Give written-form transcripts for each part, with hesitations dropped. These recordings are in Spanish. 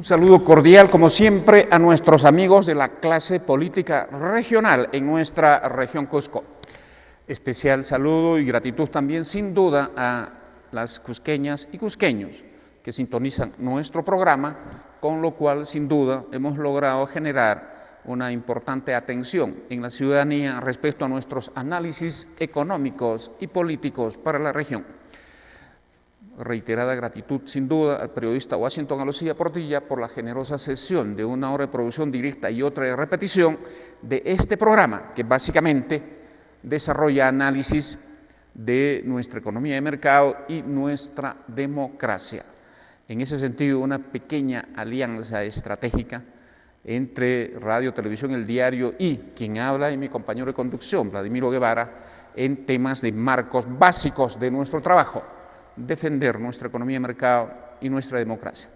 saludo cordial, como siempre, a nuestros amigos de la clase política regional en nuestra región Cusco. Especial saludo y gratitud también, sin duda, a las cusqueñas y cusqueños que sintonizan nuestro programa, con lo cual, sin duda, hemos logrado generar una importante atención en la ciudadanía respecto a nuestros análisis económicos y políticos para la región. Reiterada gratitud, sin duda, al periodista Washington Alocía Portilla por la generosa cesión de una hora de producción directa y otra de repetición de este programa, que básicamente desarrolla análisis de nuestra economía de mercado y nuestra democracia. En ese sentido, una pequeña alianza estratégica entre Radio, Televisión, El Diario y quien habla y mi compañero de conducción, Vladimiro Guevara, en temas de marcos básicos de nuestro trabajo: defender nuestra economía de mercado y nuestra democracia.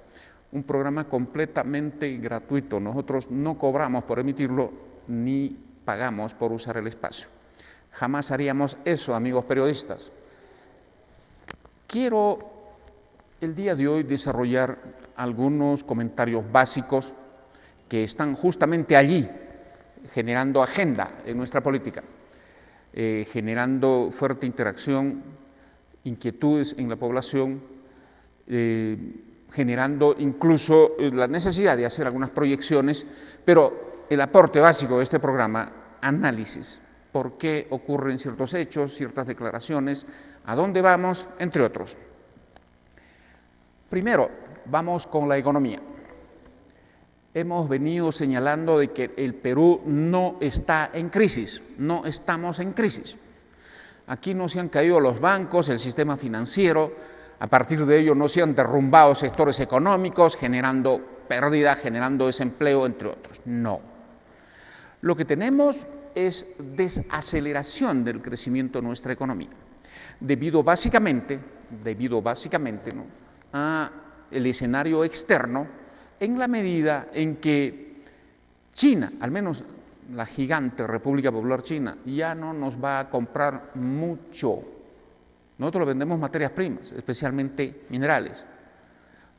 Un programa completamente gratuito. Nosotros no cobramos por emitirlo ni pagamos por usar el espacio. Jamás haríamos eso, amigos periodistas. Quiero el día de hoy desarrollar algunos comentarios básicos que están justamente allí, generando agenda en nuestra política, generando fuerte interacción, inquietudes en la población, generando incluso la necesidad de hacer algunas proyecciones, pero el aporte básico de este programa: análisis. ¿Por qué ocurren ciertos hechos, ciertas declaraciones? ¿A dónde vamos? Entre otros. Primero, vamos con la economía. Hemos venido señalando de que el Perú no está en crisis, no estamos en crisis. Aquí no se han caído los bancos, el sistema financiero, a partir de ello no se han derrumbado sectores económicos, generando pérdida, generando desempleo, entre otros. No. Lo que tenemos es desaceleración del crecimiento de nuestra economía, debido básicamente, ¿no?, a el escenario externo, en la medida en que China, al menos la gigante República Popular China, ya no nos va a comprar mucho. Nosotros vendemos materias primas, especialmente minerales,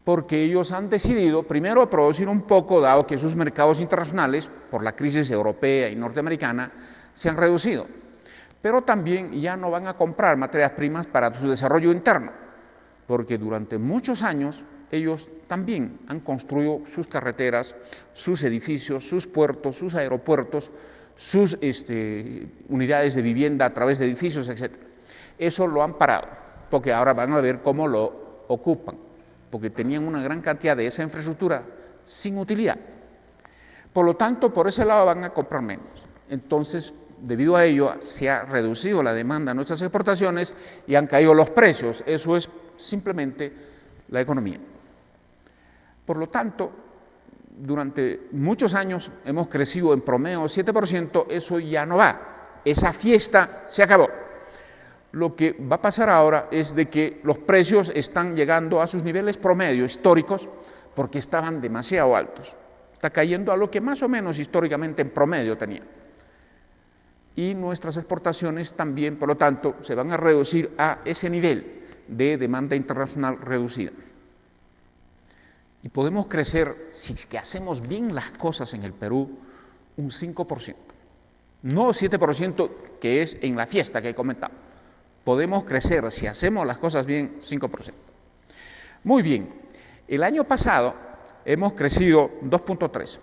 porque ellos han decidido primero producir un poco, dado que sus mercados internacionales, por la crisis europea y norteamericana, se han reducido, pero también ya no van a comprar materias primas para su desarrollo interno, porque durante muchos años ellos también han construido sus carreteras, sus edificios, sus puertos, sus aeropuertos, sus unidades de vivienda a través de edificios, etc. Eso lo han parado, porque ahora van a ver cómo lo ocupan, porque tenían una gran cantidad de esa infraestructura sin utilidad. Por lo tanto, por ese lado van a comprar menos. Entonces, debido a ello, se ha reducido la demanda de nuestras exportaciones y han caído los precios. Eso es simplemente la economía. Por lo tanto, durante muchos años hemos crecido en promedio 7%, eso ya no va. Esa fiesta se acabó. Lo que va a pasar ahora es de que los precios están llegando a sus niveles promedio históricos porque estaban demasiado altos. Está cayendo a lo que más o menos históricamente en promedio tenía. Y nuestras exportaciones también, por lo tanto, se van a reducir a ese nivel de demanda internacional reducida. Y podemos crecer, si es que hacemos bien las cosas en el Perú, un 5%. No 7% que es en la fiesta que he comentado. Podemos crecer, si hacemos las cosas bien, 5%. Muy bien, el año pasado hemos crecido 2.3%.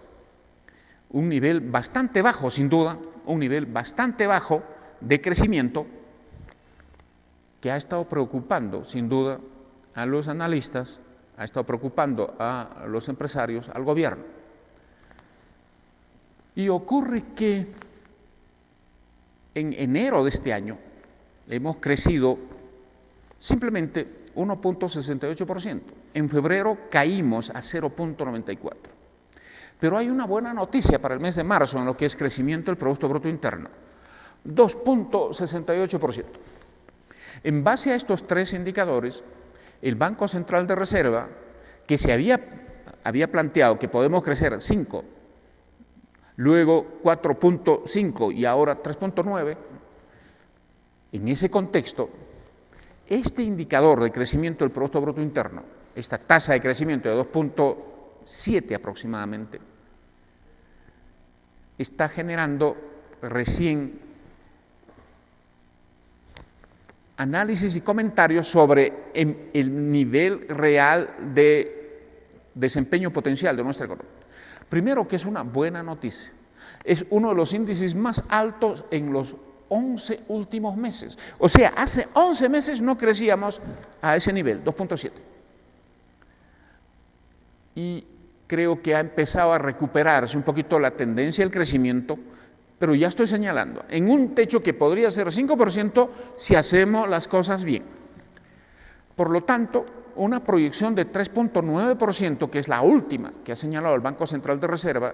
Un nivel bastante bajo, sin duda, un nivel bastante bajo de crecimiento que ha estado preocupando, sin duda, a los analistas, ha estado preocupando a los empresarios, al gobierno. Y ocurre que en enero de este año hemos crecido simplemente 1.68%. En febrero caímos a 0.94%. Pero hay una buena noticia para el mes de marzo en lo que es crecimiento del Producto Bruto Interno: 2.68%. En base a estos tres indicadores, el Banco Central de Reserva, que se había planteado que podemos crecer 5, luego 4.5 y ahora 3.9, en ese contexto, este indicador de crecimiento del Producto Bruto Interno, esta tasa de crecimiento de 2.68%, 7 aproximadamente, está generando recién análisis y comentarios sobre el nivel real de desempeño potencial de nuestra economía. Primero, que es una buena noticia. Es uno de los índices más altos en los 11 últimos meses. O sea, hace 11 meses no crecíamos a ese nivel, 2.7. Y creo que ha empezado a recuperarse un poquito la tendencia del crecimiento, pero ya estoy señalando, en un techo que podría ser 5% si hacemos las cosas bien. Por lo tanto, una proyección de 3.9%, que es la última que ha señalado el Banco Central de Reserva,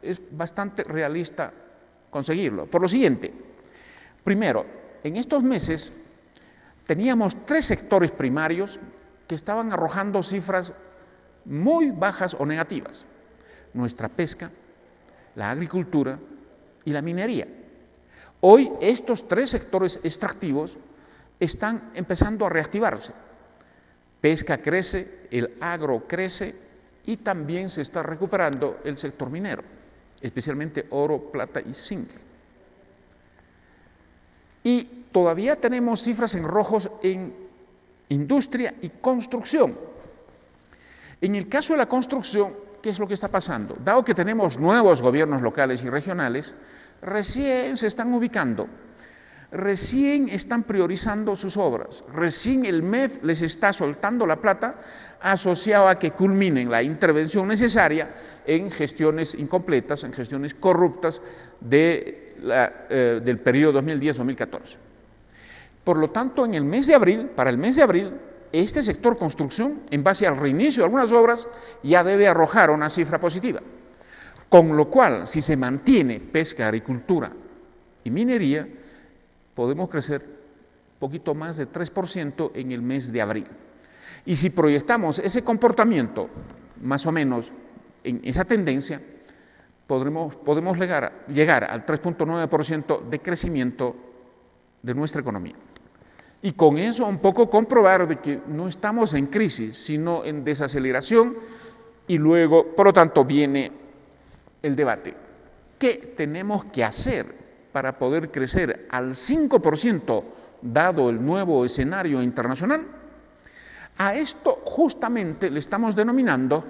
es bastante realista conseguirlo. Por lo siguiente, primero, en estos meses teníamos 3 sectores primarios que estaban arrojando cifras muy bajas o negativas: nuestra pesca, la agricultura y la minería. Hoy estos 3 sectores extractivos están empezando a reactivarse. Pesca crece, el agro crece y también se está recuperando el sector minero, especialmente oro, plata y zinc. Y todavía tenemos cifras en rojos en industria y construcción. En el caso de la construcción, ¿qué es lo que está pasando? Dado que tenemos nuevos gobiernos locales y regionales, recién se están ubicando, recién están priorizando sus obras, recién el MEF les está soltando la plata asociado a que culminen la intervención necesaria en gestiones incompletas, en gestiones corruptas del periodo 2010-2014. Por lo tanto, en el mes de abril, para el mes de abril, este sector construcción, en base al reinicio de algunas obras, ya debe arrojar una cifra positiva. Con lo cual, si se mantiene pesca, agricultura y minería, podemos crecer un poquito más de 3% en el mes de abril. Y si proyectamos ese comportamiento, más o menos en esa tendencia, podemos llegar al 3.9% de crecimiento de nuestra economía. Y con eso un poco comprobar de que no estamos en crisis, sino en desaceleración, y luego, por lo tanto, viene el debate. ¿Qué tenemos que hacer para poder crecer al 5% dado el nuevo escenario internacional? A esto justamente le estamos denominando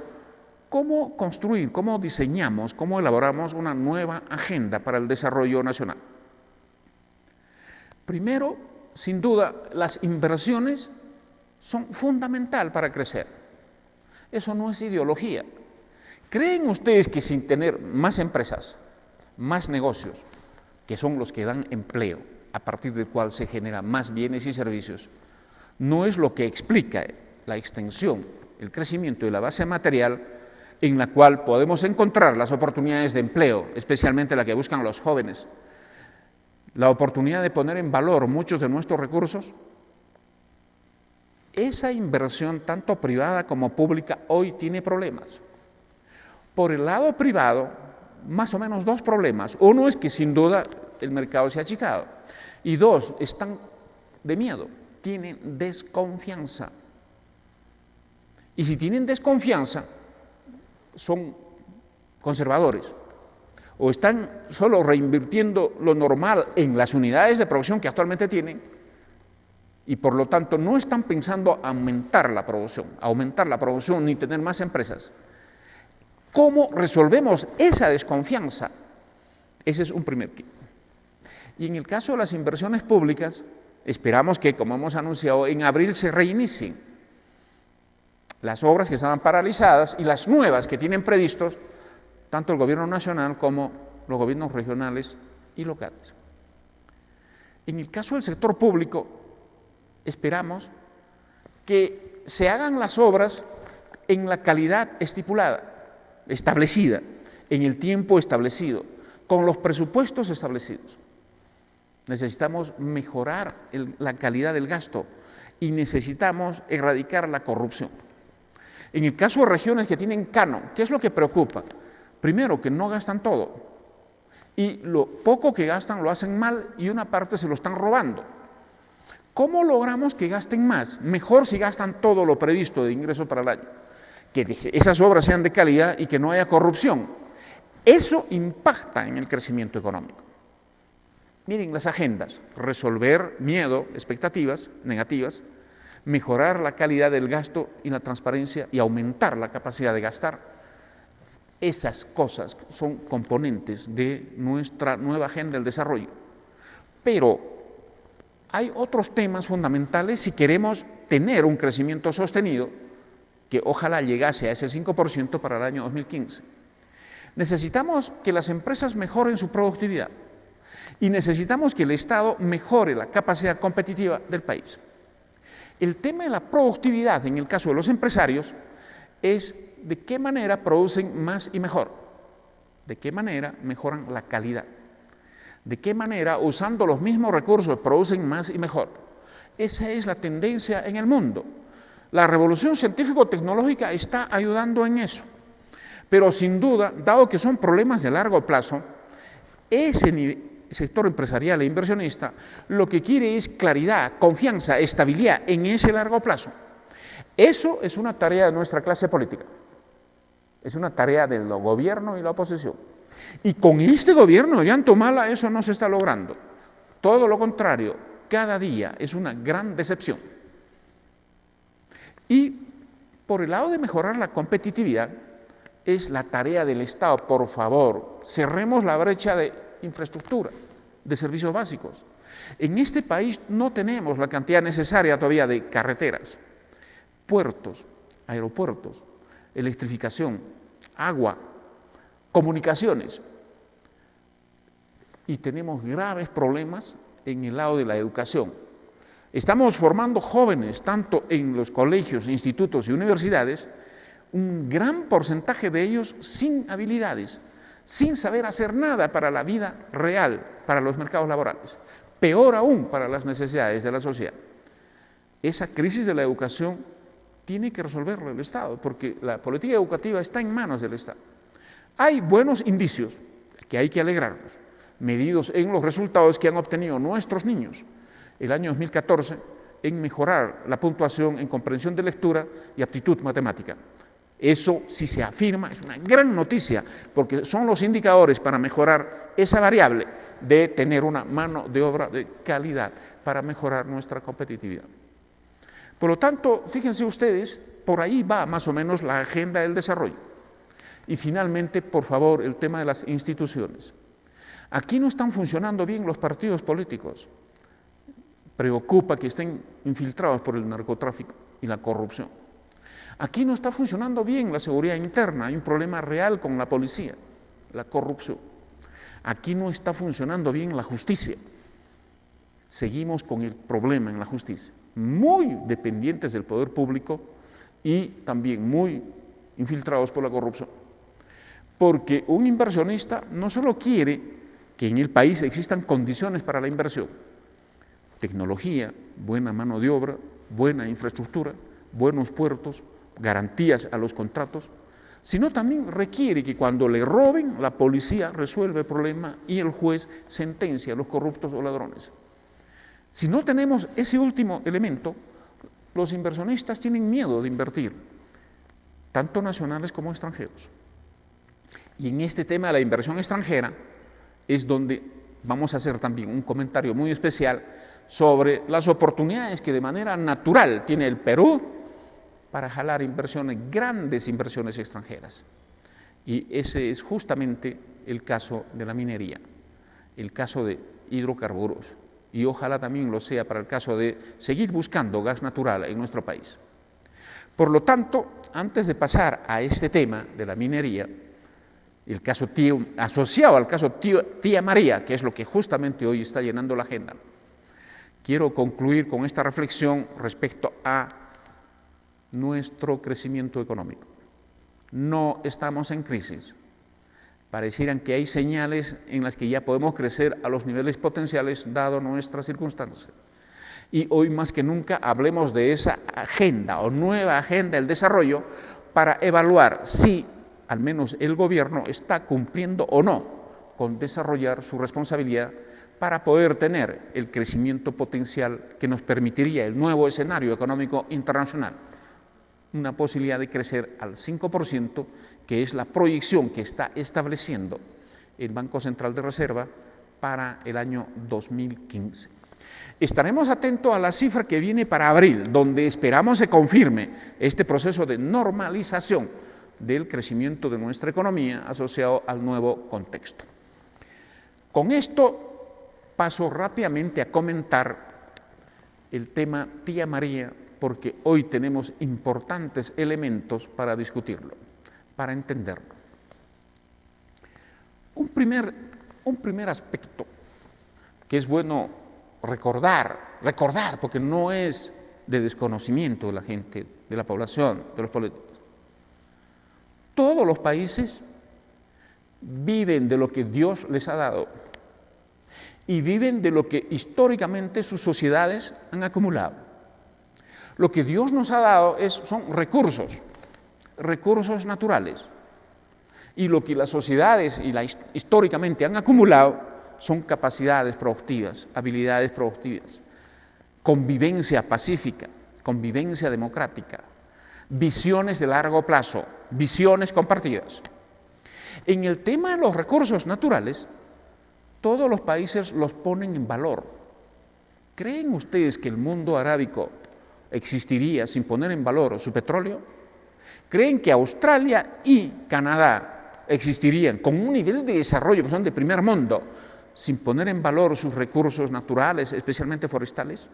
cómo construir, cómo diseñamos, cómo elaboramos una nueva agenda para el desarrollo nacional. Primero, sin duda, las inversiones son fundamental para crecer. Eso no es ideología. ¿Creen ustedes que sin tener más empresas, más negocios, que son los que dan empleo, a partir del cual se generan más bienes y servicios, no es lo que explica la extensión, el crecimiento de la base material en la cual podemos encontrar las oportunidades de empleo, especialmente la que buscan los jóvenes, la oportunidad de poner en valor muchos de nuestros recursos? Esa inversión, tanto privada como pública, hoy tiene problemas. Por el lado privado, más o menos 2 problemas. Uno es que sin duda el mercado se ha achicado. Y 2, están de miedo, tienen desconfianza. Y si tienen desconfianza, son conservadores. O están solo reinvirtiendo lo normal en las unidades de producción que actualmente tienen, y por lo tanto no están pensando aumentar la producción ni tener más empresas. ¿Cómo resolvemos esa desconfianza? Ese es un primer kit. Y en el caso de las inversiones públicas, esperamos que, como hemos anunciado, en abril se reinicien las obras que estaban paralizadas y las nuevas que tienen previstos tanto el gobierno nacional como los gobiernos regionales y locales. En el caso del sector público, esperamos que se hagan las obras en la calidad estipulada, establecida, en el tiempo establecido, con los presupuestos establecidos. Necesitamos mejorar la calidad del gasto y necesitamos erradicar la corrupción. En el caso de regiones que tienen canon, ¿qué es lo que preocupa? Primero, que no gastan todo, y lo poco que gastan lo hacen mal y una parte se lo están robando. ¿Cómo logramos que gasten más? Mejor si gastan todo lo previsto de ingresos para el año. que esas obras sean de calidad y que no haya corrupción. Eso impacta en el crecimiento económico. Miren las agendas: resolver miedo, expectativas negativas, mejorar la calidad del gasto y la transparencia y aumentar la capacidad de gastar. Esas cosas son componentes de nuestra nueva agenda del desarrollo. Pero hay otros temas fundamentales si queremos tener un crecimiento sostenido, que ojalá llegase a ese 5% para el año 2015. Necesitamos que las empresas mejoren su productividad y necesitamos que el Estado mejore la capacidad competitiva del país. El tema de la productividad en el caso de los empresarios es de qué manera producen más y mejor, de qué manera mejoran la calidad, de qué manera usando los mismos recursos producen más y mejor. Esa es la tendencia en el mundo. La revolución científico-tecnológica está ayudando en eso, pero sin duda, dado que son problemas de largo plazo, ese sector empresarial e inversionista lo que quiere es claridad, confianza, estabilidad en ese largo plazo. Eso es una tarea de nuestra clase política, es una tarea del gobierno y la oposición. Y con este gobierno de Ollantumala eso no se está logrando. Todo lo contrario, cada día es una gran decepción. Y por el lado de mejorar la competitividad, es la tarea del Estado. Por favor, cerremos la brecha de infraestructura, de servicios básicos. En este país no tenemos la cantidad necesaria todavía de carreteras, puertos, aeropuertos, electrificación, agua, comunicaciones. Y tenemos graves problemas en el lado de la educación. Estamos formando jóvenes, tanto en los colegios, institutos y universidades, un gran porcentaje de ellos sin habilidades, sin saber hacer nada para la vida real, para los mercados laborales, peor aún para las necesidades de la sociedad. Esa crisis de la educación tiene que resolverla el Estado, porque la política educativa está en manos del Estado. Hay buenos indicios que hay que alegrarnos, medidos en los resultados que han obtenido nuestros niños el año 2014 en mejorar la puntuación en comprensión de lectura y aptitud matemática. Eso, si se afirma, es una gran noticia, porque son los indicadores para mejorar esa variable de tener una mano de obra de calidad para mejorar nuestra competitividad. Por lo tanto, fíjense ustedes, por ahí va más o menos la agenda del desarrollo. Y finalmente, por favor, el tema de las instituciones. Aquí no están funcionando bien los partidos políticos. Preocupa que estén infiltrados por el narcotráfico y la corrupción. Aquí no está funcionando bien la seguridad interna, hay un problema real con la policía, la corrupción. Aquí no está funcionando bien la justicia. Seguimos con el problema en la justicia, muy dependientes del poder público y también muy infiltrados por la corrupción. Porque un inversionista no solo quiere que en el país existan condiciones para la inversión, tecnología, buena mano de obra, buena infraestructura, buenos puertos, garantías a los contratos, sino también requiere que cuando le roben, la policía resuelve el problema y el juez sentencia a los corruptos o ladrones. Si no tenemos ese último elemento, los inversionistas tienen miedo de invertir, tanto nacionales como extranjeros. Y en este tema de la inversión extranjera es donde vamos a hacer también un comentario muy especial sobre las oportunidades que de manera natural tiene el Perú para jalar inversiones, grandes inversiones extranjeras. Y ese es justamente el caso de la minería, el caso de hidrocarburos, y ojalá también lo sea para el caso de seguir buscando gas natural en nuestro país. Por lo tanto, antes de pasar a este tema de la minería, el caso asociado al caso Tía María, que es lo que justamente hoy está llenando la agenda, quiero concluir con esta reflexión respecto a nuestro crecimiento económico. No estamos en crisis. Parecieran que hay señales en las que ya podemos crecer a los niveles potenciales dado nuestras circunstancias. Y hoy más que nunca hablemos de esa agenda o nueva agenda del desarrollo para evaluar si al menos el gobierno está cumpliendo o no con desarrollar su responsabilidad para poder tener el crecimiento potencial que nos permitiría el nuevo escenario económico internacional. una posibilidad de crecer al 5%, que es la proyección que está estableciendo el Banco Central de Reserva para el año 2015. Estaremos atentos a la cifra que viene para abril, donde esperamos se confirme este proceso de normalización del crecimiento de nuestra economía asociado al nuevo contexto. Con esto paso rápidamente a comentar el tema Tía María, porque hoy tenemos importantes elementos para discutirlo, para entenderlo. Un primer aspecto que es bueno recordar, porque no es de desconocimiento de la gente, de la población, de los políticos. Todos los países viven de lo que Dios les ha dado y viven de lo que históricamente sus sociedades han acumulado. Lo que Dios nos ha dado son recursos naturales. Y lo que las sociedades históricamente han acumulado son capacidades productivas, habilidades productivas, convivencia pacífica, convivencia democrática, visiones de largo plazo, visiones compartidas. En el tema de los recursos naturales, todos los países los ponen en valor. ¿Creen ustedes que el mundo arábico existiría sin poner en valor su petróleo? ¿Creen que Australia y Canadá existirían con un nivel de desarrollo que son de primer mundo sin poner en valor sus recursos naturales, especialmente forestales?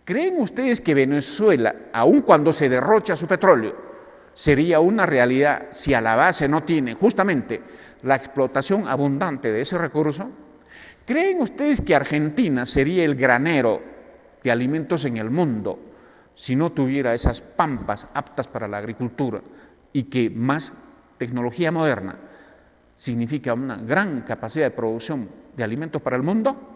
¿Creen ustedes que Venezuela, aun cuando se derrocha su petróleo, sería una realidad si a la base no tiene justamente la explotación abundante de ese recurso? ¿Creen ustedes que Argentina sería el granero de alimentos en el mundo si no tuviera esas pampas aptas para la agricultura y que más tecnología moderna significa una gran capacidad de producción de alimentos para el mundo?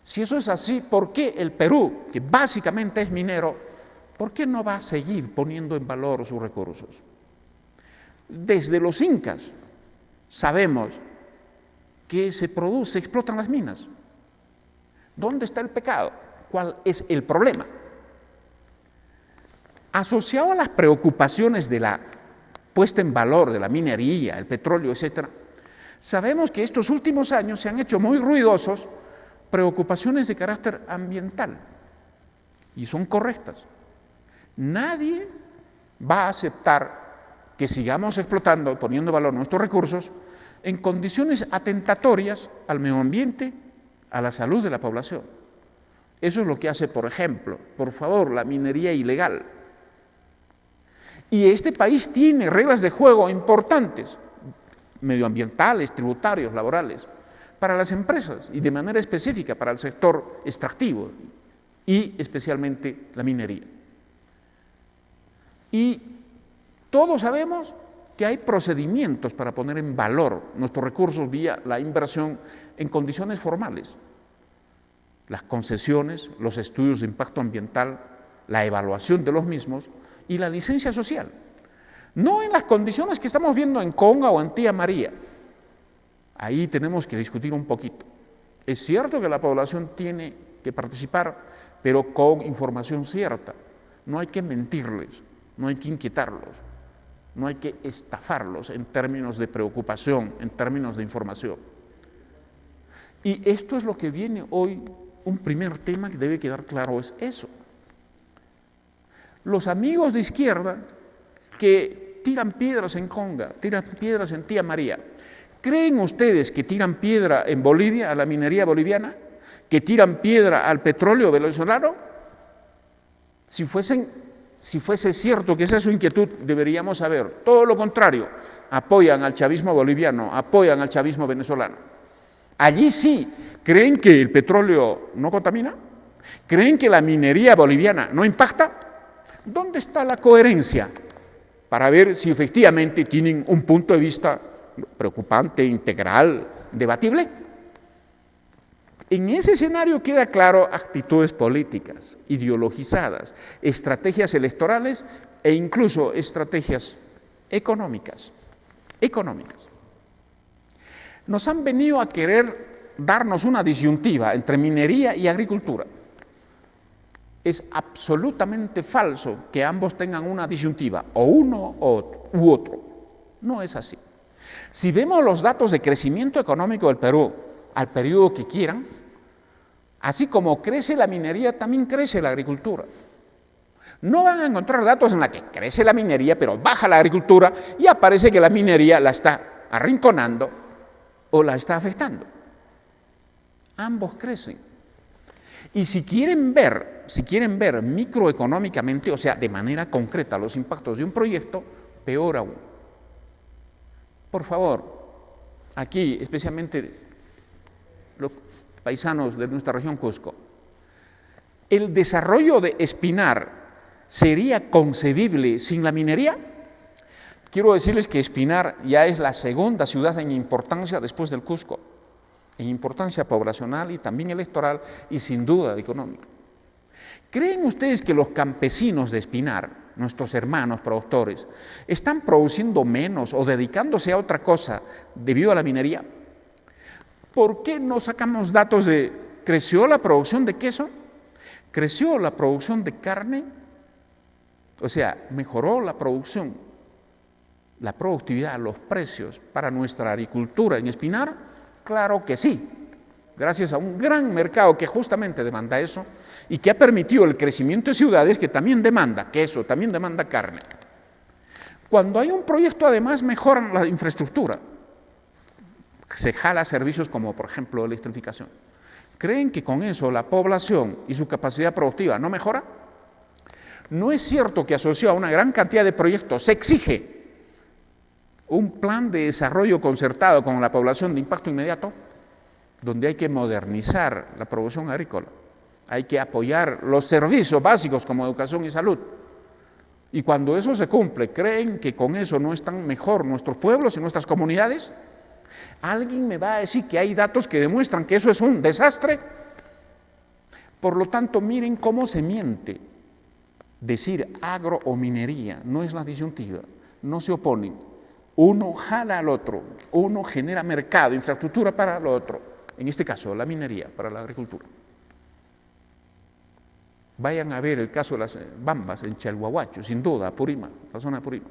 Si eso es así, ¿por qué el Perú, que básicamente es minero, por qué no va a seguir poniendo en valor sus recursos? Desde los incas sabemos que se explotan las minas. ¿Dónde está el pecado? ¿Cuál es el problema? Asociado a las preocupaciones de la puesta en valor de la minería, el petróleo, etc., sabemos que estos últimos años se han hecho muy ruidosos preocupaciones de carácter ambiental, y son correctas. Nadie va a aceptar que sigamos explotando, poniendo valor nuestros recursos, en condiciones atentatorias al medio ambiente, a la salud de la población. Eso es lo que hace, por ejemplo, por favor, la minería ilegal. Y este país tiene reglas de juego importantes, medioambientales, tributarios, laborales, para las empresas y de manera específica para el sector extractivo y especialmente la minería. Y todos sabemos que hay procedimientos para poner en valor nuestros recursos vía la inversión en condiciones formales. Las concesiones, los estudios de impacto ambiental, la evaluación de los mismos y la licencia social. No en las condiciones que estamos viendo en Conga o en Tía María. Ahí tenemos que discutir un poquito. Es cierto que la población tiene que participar, pero con información cierta. No hay que mentirles, no hay que inquietarlos, no hay que estafarlos en términos de preocupación, en términos de información. Y esto es lo que viene hoy, un primer tema que debe quedar claro es eso. Los amigos de izquierda que tiran piedras en Conga, tiran piedras en Tía María, ¿creen ustedes que tiran piedra en Bolivia, a la minería boliviana? ¿Que tiran piedra al petróleo venezolano? Si fuese cierto que esa es su inquietud, deberíamos saber. Todo lo contrario, apoyan al chavismo boliviano, apoyan al chavismo venezolano. Allí sí, ¿creen que el petróleo no contamina? ¿Creen que la minería boliviana no impacta? ¿Dónde está la coherencia para ver si efectivamente tienen un punto de vista preocupante, integral, debatible? En ese escenario queda claro actitudes políticas, ideologizadas, estrategias electorales e incluso estrategias económicas. Nos han venido a querer darnos una disyuntiva entre minería y agricultura. Es absolutamente falso que ambos tengan una disyuntiva, o uno u otro. No es así. Si vemos los datos de crecimiento económico del Perú al periodo que quieran, así como crece la minería, también crece la agricultura. No van a encontrar datos en los que crece la minería, pero baja la agricultura y aparece que la minería la está arrinconando o la está afectando. Ambos crecen. Y si quieren ver microeconómicamente, o sea, de manera concreta, los impactos de un proyecto, peor aún. Por favor, aquí, especialmente los paisanos de nuestra región Cusco, ¿el desarrollo de Espinar sería concebible sin la minería? Quiero decirles que Espinar ya es la segunda ciudad en importancia después del Cusco, en importancia poblacional y también electoral y sin duda económica. ¿Creen ustedes que los campesinos de Espinar, nuestros hermanos productores, están produciendo menos o dedicándose a otra cosa debido a la minería? ¿Por qué no sacamos datos de creció la producción de queso? ¿Creció la producción de carne? O sea, ¿mejoró la producción, la productividad, los precios para nuestra agricultura en Espinar? Claro que sí, gracias a un gran mercado que justamente demanda eso y que ha permitido el crecimiento de ciudades que también demanda queso, también demanda carne. Cuando hay un proyecto, además, mejoran la infraestructura. Se jala servicios como, por ejemplo, electrificación. ¿Creen que con eso la población y su capacidad productiva no mejora? ¿No es cierto que asociado a una gran cantidad de proyectos se exige un plan de desarrollo concertado con la población de impacto inmediato, donde hay que modernizar la producción agrícola, hay que apoyar los servicios básicos como educación y salud? Y cuando eso se cumple, ¿creen que con eso no están mejor nuestros pueblos y nuestras comunidades? ¿Alguien me va a decir que hay datos que demuestran que eso es un desastre? Por lo tanto, miren cómo se miente. Decir agro o minería no es la disyuntiva, no se oponen. Uno jala al otro, uno genera mercado, infraestructura para el otro, en este caso la minería para la agricultura. Vayan a ver el caso de las bambas en Chalhuahuacho, sin duda, Apurima, la zona de Apurima.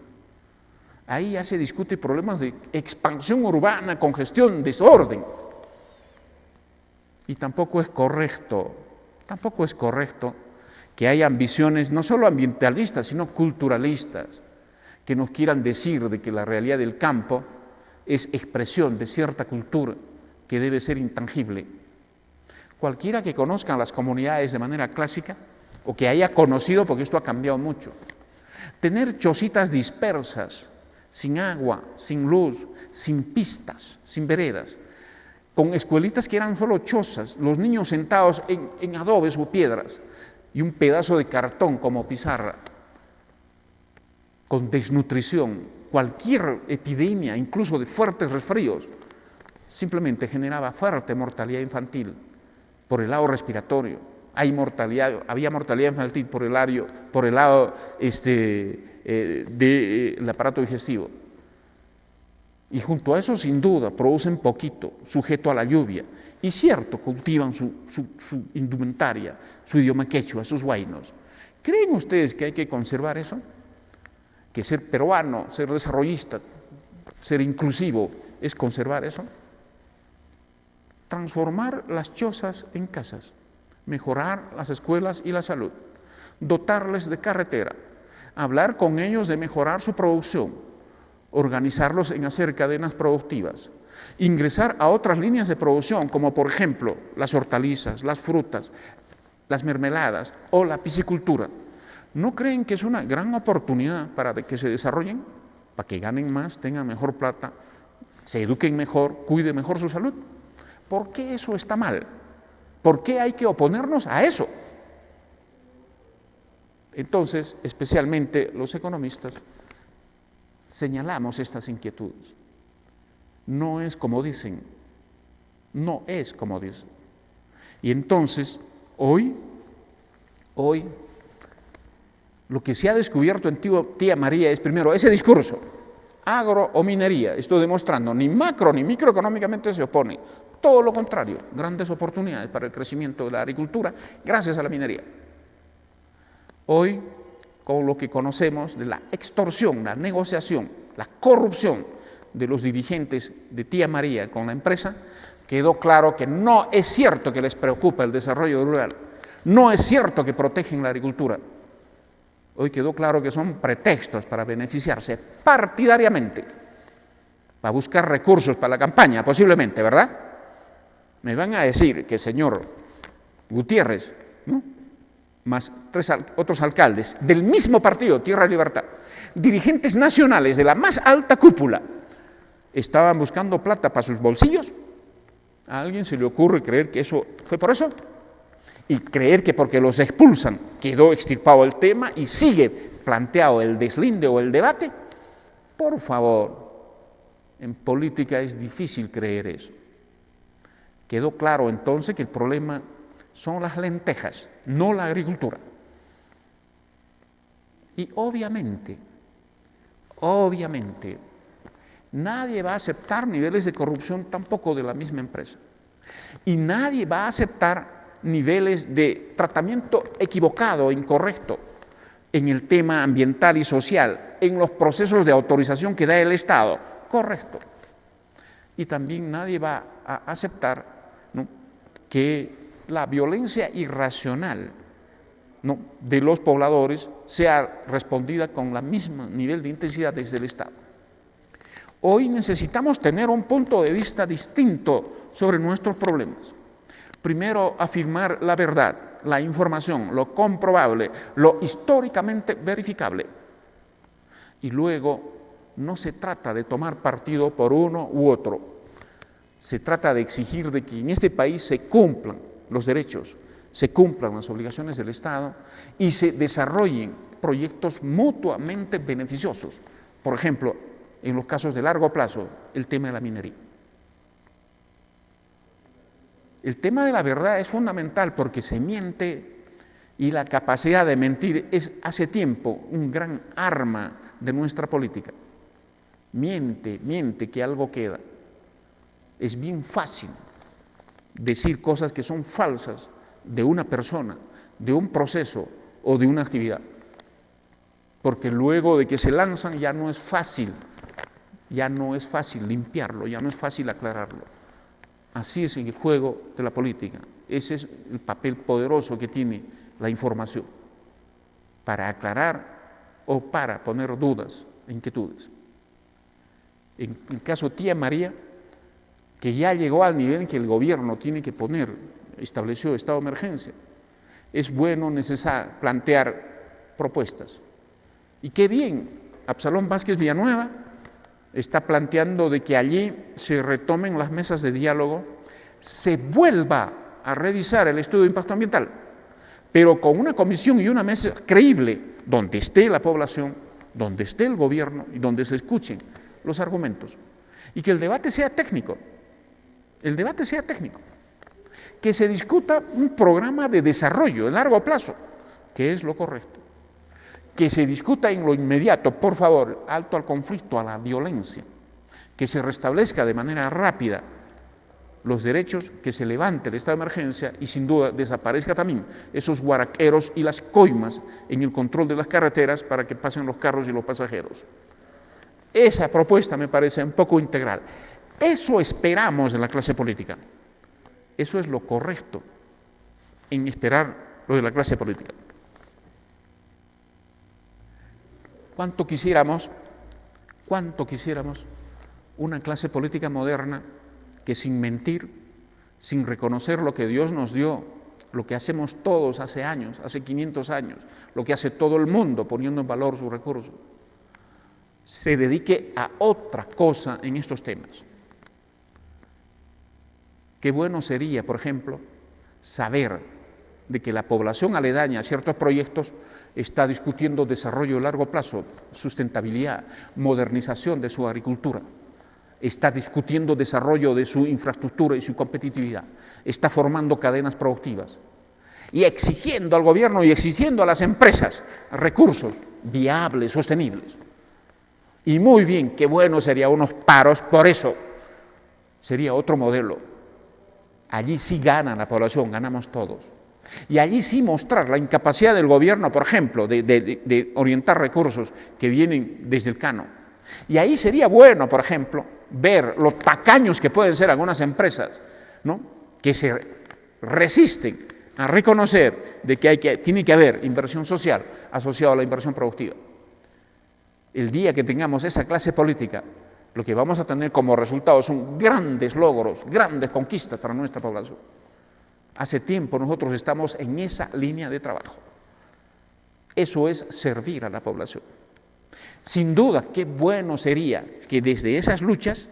Ahí ya se discute problemas de expansión urbana, congestión, desorden. Y tampoco es correcto que haya ambiciones no solo ambientalistas, sino culturalistas, que nos quieran decir de que la realidad del campo es expresión de cierta cultura que debe ser intangible. Cualquiera que conozca a las comunidades de manera clásica, o que haya conocido, porque esto ha cambiado mucho, tener chocitas dispersas, sin agua, sin luz, sin pistas, sin veredas, con escuelitas que eran solo chozas, los niños sentados en adobes o piedras, y un pedazo de cartón como pizarra, con desnutrición, cualquier epidemia, incluso de fuertes resfríos, simplemente generaba fuerte mortalidad infantil por el lado respiratorio. Había mortalidad infantil por el lado del aparato digestivo. Y junto a eso, sin duda, producen poquito, sujeto a la lluvia. Y cierto, cultivan su indumentaria, su idioma quechua, sus huaynos. ¿Creen ustedes que hay que conservar eso? Que ser peruano, ser desarrollista, ser inclusivo, es conservar eso. Transformar las chozas en casas, mejorar las escuelas y la salud, dotarles de carretera, hablar con ellos de mejorar su producción, organizarlos en hacer cadenas productivas, ingresar a otras líneas de producción, como por ejemplo las hortalizas, las frutas, las mermeladas o la piscicultura. ¿No creen que es una gran oportunidad para que se desarrollen, para que ganen más, tengan mejor plata, se eduquen mejor, cuiden mejor su salud? ¿Por qué eso está mal? ¿Por qué hay que oponernos a eso? Entonces, especialmente los economistas, señalamos estas inquietudes. No es como dicen, no es como dicen. Y entonces, hoy, lo que se ha descubierto en Tía María es primero ese discurso, agro o minería, estoy demostrando, ni macro ni microeconómicamente se opone, todo lo contrario, grandes oportunidades para el crecimiento de la agricultura gracias a la minería. Hoy, con lo que conocemos de la extorsión, la negociación, la corrupción de los dirigentes de Tía María con la empresa, quedó claro que no es cierto que les preocupa el desarrollo rural, no es cierto que protegen la agricultura. Hoy quedó claro que son pretextos para beneficiarse partidariamente, para buscar recursos para la campaña, posiblemente, ¿verdad? Me van a decir que el señor Gutiérrez, ¿no?, más otros alcaldes del mismo partido, Tierra y Libertad, dirigentes nacionales de la más alta cúpula, estaban buscando plata para sus bolsillos. ¿A alguien se le ocurre creer que eso fue por eso? Y creer que porque los expulsan quedó extirpado el tema y sigue planteado el deslinde o el debate. Por favor, en política es difícil creer eso. Quedó claro entonces que el problema son las lentejas, no la agricultura. Y obviamente, nadie va a aceptar niveles de corrupción tampoco de la misma empresa. Y nadie va a aceptar niveles de tratamiento equivocado, incorrecto, en el tema ambiental y social, en los procesos de autorización que da el Estado, correcto. Y también nadie va a aceptar, ¿no?, que la violencia irracional, ¿no?, de los pobladores sea respondida con el mismo nivel de intensidad desde el Estado. Hoy necesitamos tener un punto de vista distinto sobre nuestros problemas. Primero, afirmar la verdad, la información, lo comprobable, lo históricamente verificable. Y luego, no se trata de tomar partido por uno u otro. Se trata de exigir de que en este país se cumplan los derechos, se cumplan las obligaciones del Estado y se desarrollen proyectos mutuamente beneficiosos. Por ejemplo, en los casos de largo plazo, el tema de la minería. El tema de la verdad es fundamental porque se miente y la capacidad de mentir es hace tiempo un gran arma de nuestra política. Miente que algo queda. Es bien fácil decir cosas que son falsas de una persona, de un proceso o de una actividad. Porque luego de que se lanzan ya no es fácil limpiarlo, ya no es fácil aclararlo. Así es el juego de la política. Ese es el papel poderoso que tiene la información, para aclarar o para poner dudas, inquietudes. En el caso de Tía María, que ya llegó al nivel en que el gobierno tiene que estableció estado de emergencia, es bueno, necesario plantear propuestas. Y qué bien, Absalón Vázquez Villanueva está planteando de que allí se retomen las mesas de diálogo, se vuelva a revisar el estudio de impacto ambiental, pero con una comisión y una mesa creíble, donde esté la población, donde esté el gobierno y donde se escuchen los argumentos. Y que el debate sea técnico, que se discuta un programa de desarrollo a largo plazo, que es lo correcto. Que se discuta en lo inmediato, por favor, alto al conflicto, a la violencia, que se restablezca de manera rápida los derechos, que se levante el estado de emergencia y sin duda desaparezca también esos guaraqueros y las coimas en el control de las carreteras para que pasen los carros y los pasajeros. Esa propuesta me parece un poco integral. Eso esperamos de la clase política. Eso es lo correcto en esperar lo de la clase política. ¿Cuánto quisiéramos una clase política moderna que sin mentir, sin reconocer lo que Dios nos dio, lo que hacemos todos hace años, hace 500 años, lo que hace todo el mundo poniendo en valor sus recursos, se dedique a otra cosa en estos temas? Qué bueno sería, por ejemplo, saber de que la población aledaña a ciertos proyectos está discutiendo desarrollo a largo plazo, sustentabilidad, modernización de su agricultura, está discutiendo desarrollo de su infraestructura y su competitividad, está formando cadenas productivas y exigiendo al gobierno y exigiendo a las empresas recursos viables, sostenibles. Y muy bien, qué bueno sería unos paros, por eso sería otro modelo. Allí sí gana la población, ganamos todos. Y allí sí mostrar la incapacidad del gobierno, por ejemplo, de orientar recursos que vienen desde el Cano. Y ahí sería bueno, por ejemplo, ver los tacaños que pueden ser algunas empresas, ¿no?, que se resisten a reconocer de que tiene que haber inversión social asociada a la inversión productiva. El día que tengamos esa clase política, lo que vamos a tener como resultado son grandes logros, grandes conquistas para nuestra población. Hace tiempo nosotros estamos en esa línea de trabajo. Eso es servir a la población. Sin duda, qué bueno sería que desde esas luchas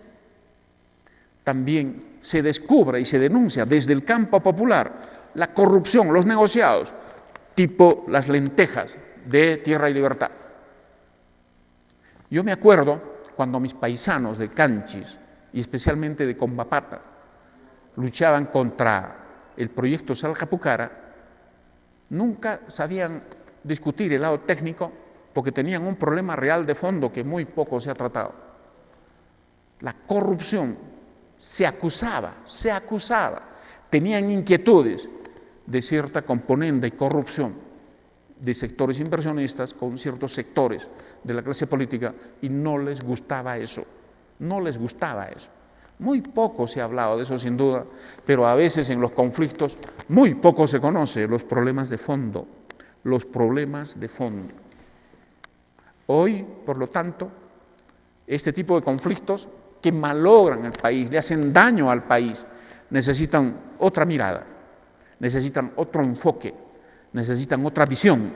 también se descubra y se denuncia desde el campo popular la corrupción, los negociados, tipo las lentejas de Tierra y Libertad. Yo me acuerdo cuando mis paisanos de Canchis y especialmente de Combapata luchaban contra el proyecto Salcapucara, nunca sabían discutir el lado técnico porque tenían un problema real de fondo que muy poco se ha tratado. La corrupción se acusaba, tenían inquietudes de cierta componente de corrupción de sectores inversionistas con ciertos sectores de la clase política y no les gustaba eso, Muy poco se ha hablado de eso sin duda, pero a veces en los conflictos muy poco se conoce los problemas de fondo, Hoy, por lo tanto, este tipo de conflictos que malogran el país, le hacen daño al país, necesitan otra mirada, necesitan otro enfoque, necesitan otra visión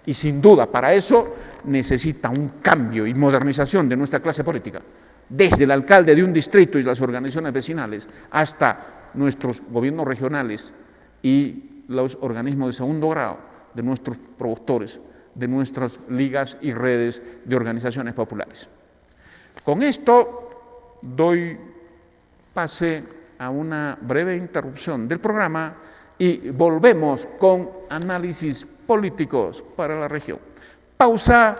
y sin duda para eso necesita un cambio y modernización de nuestra clase política, desde el alcalde de un distrito y las organizaciones vecinales hasta nuestros gobiernos regionales y los organismos de segundo grado, de nuestros productores, de nuestras ligas y redes de organizaciones populares. Con esto doy pase a una breve interrupción del programa y volvemos con análisis políticos para la región. Pausa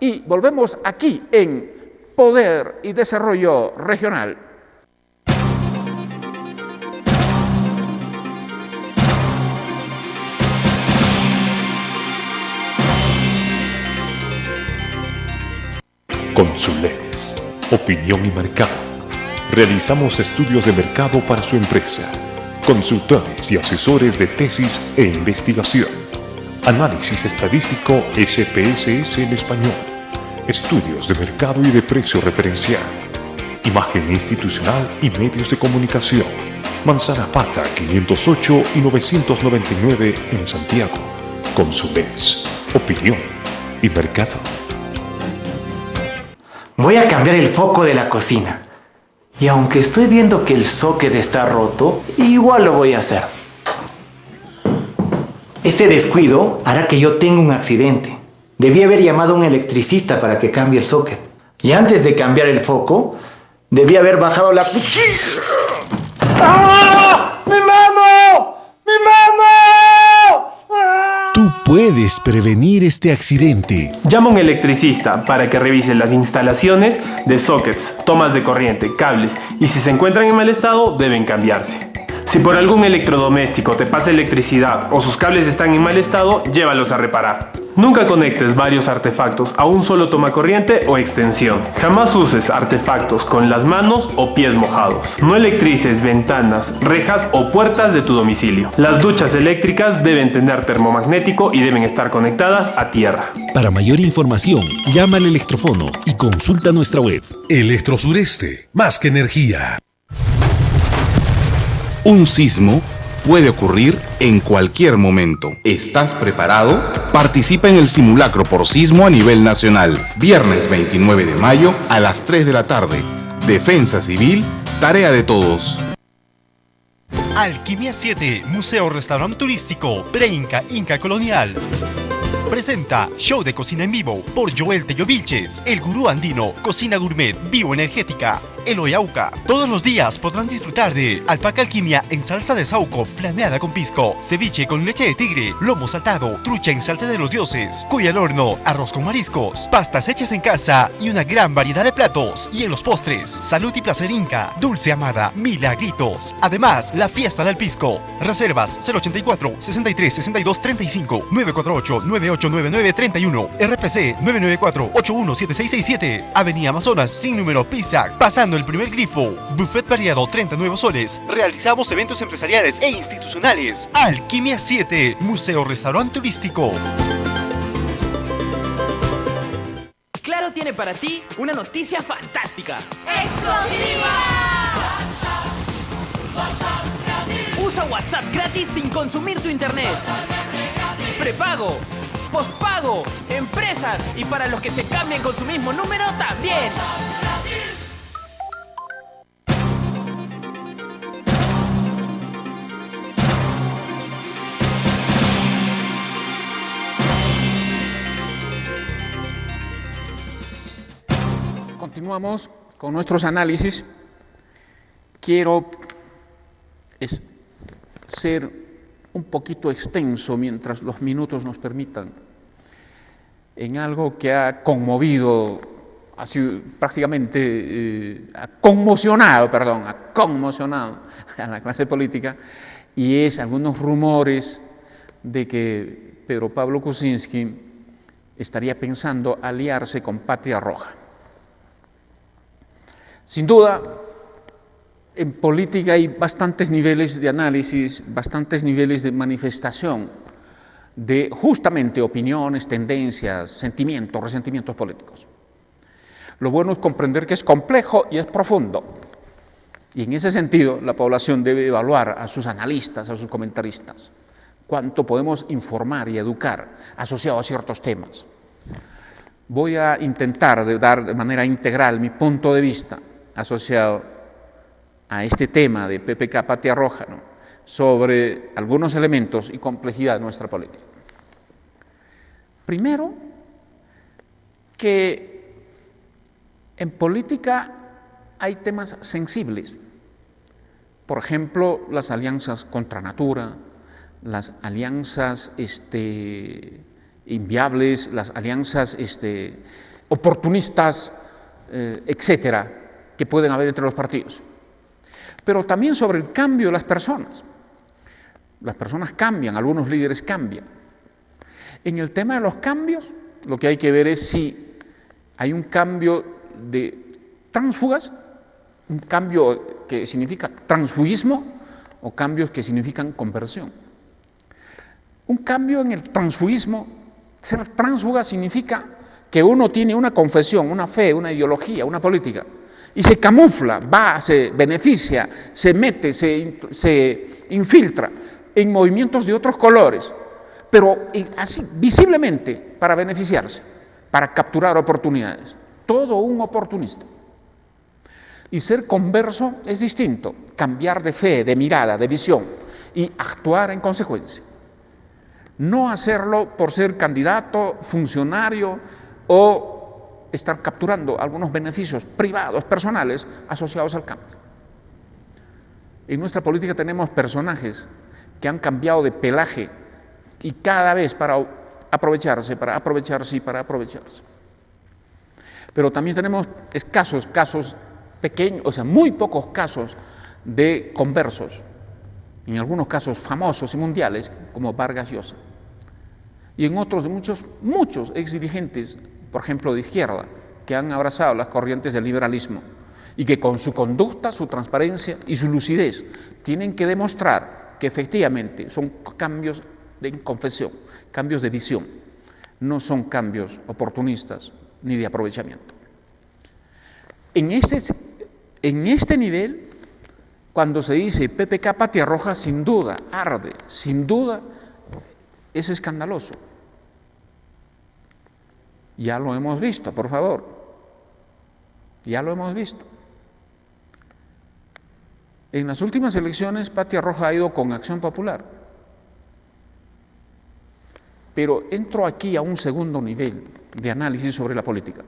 y volvemos aquí en Poder y Desarrollo Regional. Consuleres, opinión y mercado. Realizamos estudios de mercado para su empresa. Consultores y asesores de tesis e investigación. Análisis estadístico SPSS en español. Estudios de mercado y de precio referencial. Imagen institucional y medios de comunicación. Manzana Pata 508 y 999 en Santiago. Consuleres, opinión y mercado. Voy a cambiar el foco de la cocina. Y aunque estoy viendo que el socket está roto, igual lo voy a hacer. Este descuido hará que yo tenga un accidente. Debí haber llamado a un electricista para que cambie el socket. Y antes de cambiar el foco, debí haber bajado la cuchilla. ¡Ah! ¡Mi mano! ¡Mi mano! ¡Ah! Tú puedes prevenir este accidente. Llama a un electricista para que revise las instalaciones de sockets, tomas de corriente, cables y si se encuentran en mal estado deben cambiarse. Si por algún electrodoméstico te pasa electricidad o sus cables están en mal estado, llévalos a reparar. Nunca conectes varios artefactos a un solo tomacorriente o extensión. Jamás uses artefactos con las manos o pies mojados. No electrices ventanas, rejas o puertas de tu domicilio. Las duchas eléctricas deben tener termomagnético y deben estar conectadas a tierra. Para mayor información, llama al electrofono y consulta nuestra web. Electrosureste, más que energía. Un sismo puede ocurrir en cualquier momento. ¿Estás preparado? Participa en el simulacro por sismo a nivel nacional. Viernes 29 de mayo a las 3 de la tarde. Defensa Civil, tarea de todos. Alquimia 7, Museo Restaurante Turístico, Pre-Inca, Inca Colonial. presenta Show de Cocina en Vivo por Joel Tello Vilches, El Gurú Andino, Cocina Gourmet, Bioenergética, Eloy Auca. Todos los días podrán disfrutar de alpaca alquimia en salsa de saúco flameada con pisco, ceviche con leche de tigre, lomo saltado, trucha en salsa de los dioses, cuy al horno, arroz con mariscos, pastas hechas en casa y una gran variedad de platos. Y en los postres, salud y placer inca, dulce amada, milagritos. Además, la fiesta del pisco. Reservas 084 63 62 35 948 9899 31 RPC 994 817667 Avenida Amazonas sin número Pizza, pasando el primer grifo. Buffet variado 30 nuevos soles. Realizamos eventos empresariales e institucionales. Alquimia 7, Museo Restaurante Turístico. Claro tiene para ti una noticia fantástica. ¡Explosiva! WhatsApp gratis. Usa WhatsApp gratis sin consumir tu internet. Prepago, pospago, empresas y para los que se cambien con su mismo número también. Continuamos con nuestros análisis. Quiero ser un poquito extenso mientras los minutos nos permitan en algo que ha conmovido, así prácticamente ha conmocionado a la clase política, y es algunos rumores de que Pedro Pablo Kuczynski estaría pensando aliarse con Patria Roja. Sin duda, en política hay bastantes niveles de análisis, bastantes niveles de manifestación de justamente opiniones, tendencias, sentimientos, resentimientos políticos. Lo bueno es comprender que es complejo y es profundo. Y en ese sentido, la población debe evaluar a sus analistas, a sus comentaristas, cuánto podemos informar y educar asociado a ciertos temas. Voy a intentar dar de manera integral mi punto de vista asociado a este tema de PPK Patria Roja, ¿no?, sobre algunos elementos y complejidad de nuestra política. Primero, que en política hay temas sensibles. Por ejemplo, las alianzas contra natura, las alianzas inviables, las alianzas oportunistas, etcétera, que pueden haber entre los partidos. Pero también sobre el cambio de las personas. Las personas cambian, algunos líderes cambian. En el tema de los cambios, lo que hay que ver es si hay un cambio de tránsfugas, un cambio que significa transfugismo o cambios que significan conversión. Un cambio en el transfugismo, ser tránsfuga significa que uno tiene una confesión, una fe, una ideología, una política, y se camufla, va, se beneficia, se mete, se infiltra en movimientos de otros colores, pero así visiblemente para beneficiarse, para capturar oportunidades. Todo un oportunista. Y ser converso es distinto, cambiar de fe, de mirada, de visión y actuar en consecuencia. No hacerlo por ser candidato, funcionario o estar capturando algunos beneficios privados, personales, asociados al cambio. En nuestra política tenemos personajes que han cambiado de pelaje y cada vez para aprovecharse. Pero también tenemos escasos casos pequeños, o sea, muy pocos casos de conversos, en algunos casos famosos y mundiales, como Vargas Llosa. Y en otros de muchos exdirigentes, por ejemplo, de izquierda, que han abrazado las corrientes del liberalismo y que con su conducta, su transparencia y su lucidez tienen que demostrar que efectivamente son cambios de confesión, cambios de visión, no son cambios oportunistas ni de aprovechamiento. En este nivel, cuando se dice PPK Patria Roja, sin duda arde, sin duda es escandaloso. Ya lo hemos visto, por favor. Ya lo hemos visto. En las últimas elecciones, Patria Roja ha ido con Acción Popular. Pero entro aquí a un segundo nivel de análisis sobre la política.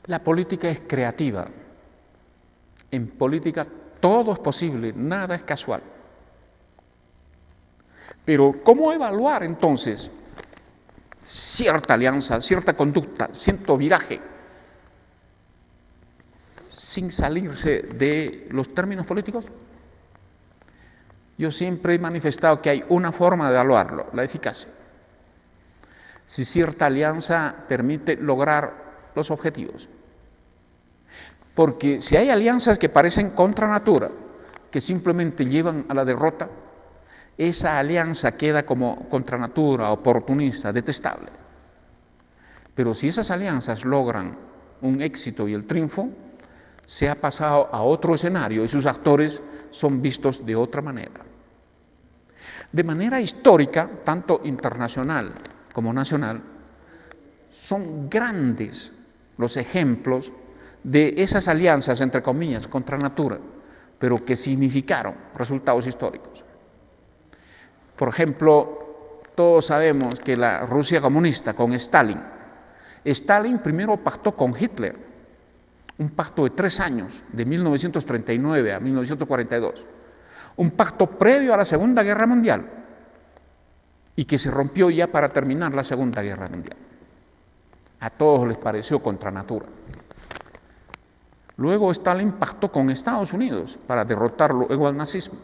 La política es creativa. En política todo es posible, nada es casual. Pero ¿cómo evaluar entonces cierta alianza, cierta conducta, cierto viraje, sin salirse de los términos políticos? Yo siempre he manifestado que hay una forma de evaluarlo, la eficacia. Si cierta alianza permite lograr los objetivos. Porque si hay alianzas que parecen contra natura, que simplemente llevan a la derrota, esa alianza queda como contra natura, oportunista, detestable. Pero si esas alianzas logran un éxito y el triunfo, se ha pasado a otro escenario y sus actores son vistos de otra manera. De manera histórica, tanto internacional como nacional, son grandes los ejemplos de esas alianzas, entre comillas, contra natura, pero que significaron resultados históricos. Por ejemplo, todos sabemos que la Rusia comunista con Stalin primero pactó con Hitler, un pacto de 3 años, de 1939 a 1942, un pacto previo a la Segunda Guerra Mundial y que se rompió ya para terminar la Segunda Guerra Mundial. A todos les pareció contra natura. Luego Stalin pactó con Estados Unidos para derrotar luego al nazismo.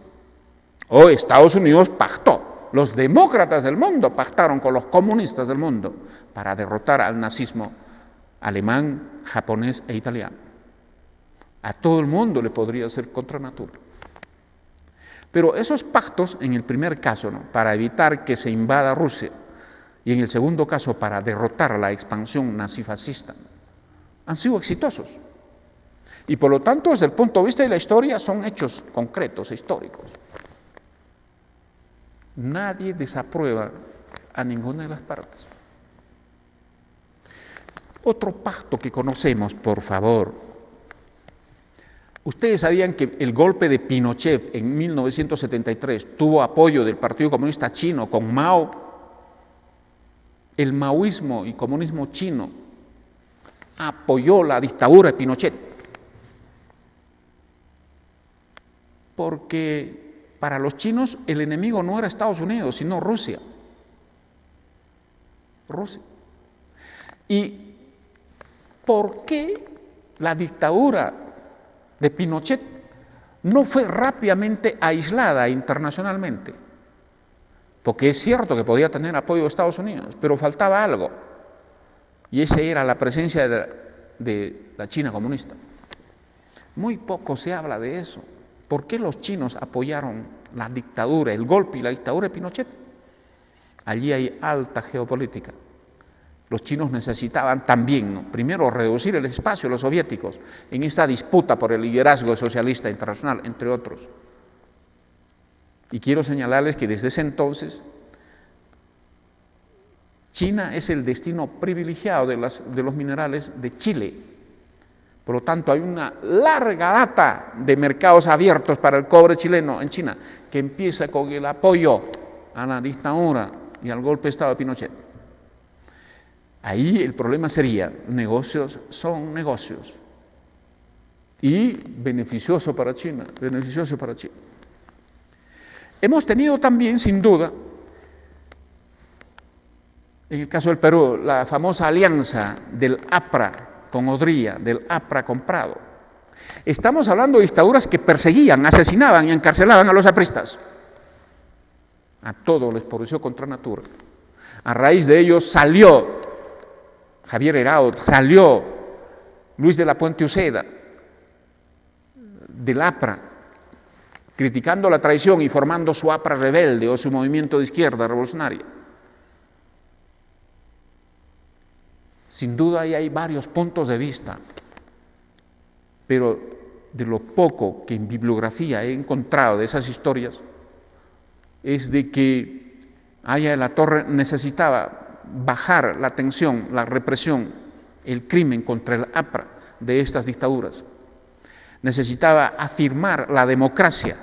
O Estados Unidos pactó, los demócratas del mundo pactaron con los comunistas del mundo para derrotar al nazismo alemán, japonés e italiano. A todo el mundo le podría ser contra natura. Pero esos pactos, en el primer caso, para evitar que se invada Rusia, y en el segundo caso para derrotar la expansión nazifascista, han sido exitosos. Y por lo tanto, desde el punto de vista de la historia, son hechos concretos e históricos. Nadie desaprueba a ninguna de las partes. Otro pacto que conocemos, por favor. Ustedes sabían que el golpe de Pinochet en 1973 tuvo apoyo del Partido Comunista Chino con Mao. El maoísmo y comunismo chino apoyó la dictadura de Pinochet. Porque para los chinos el enemigo no era Estados Unidos, sino Rusia. Rusia. ¿Y por qué la dictadura de Pinochet no fue rápidamente aislada internacionalmente? Porque es cierto que podía tener apoyo de Estados Unidos, pero faltaba algo. Y esa era la presencia de la China comunista. Muy poco se habla de eso. ¿Por qué los chinos apoyaron la dictadura, el golpe y la dictadura de Pinochet? Allí hay alta geopolítica. Los chinos necesitaban también, ¿no?, primero reducir el espacio de los soviéticos en esta disputa por el liderazgo socialista internacional, entre otros. Y quiero señalarles que desde ese entonces China es el destino privilegiado de los minerales de Chile. Por lo tanto, hay una larga data de mercados abiertos para el cobre chileno en China, que empieza con el apoyo a la dictadura y al golpe de Estado de Pinochet. Ahí el problema sería, negocios son negocios. Y beneficioso para China, beneficioso para China. Hemos tenido también, sin duda, en el caso del Perú, la famosa alianza del APRA con Odría, del APRA con Prado. Estamos hablando de dictaduras que perseguían, asesinaban y encarcelaban a los apristas. A todos les pareció contra natura. A raíz de ello salió Javier Herao, salió Luis de la Puente Uceda del APRA, criticando la traición y formando su APRA rebelde o su movimiento de izquierda revolucionaria. Sin duda ahí hay varios puntos de vista, pero de lo poco que en bibliografía he encontrado de esas historias es de que Haya de la Torre necesitaba bajar la tensión, la represión, el crimen contra el APRA de estas dictaduras. Necesitaba afirmar la democracia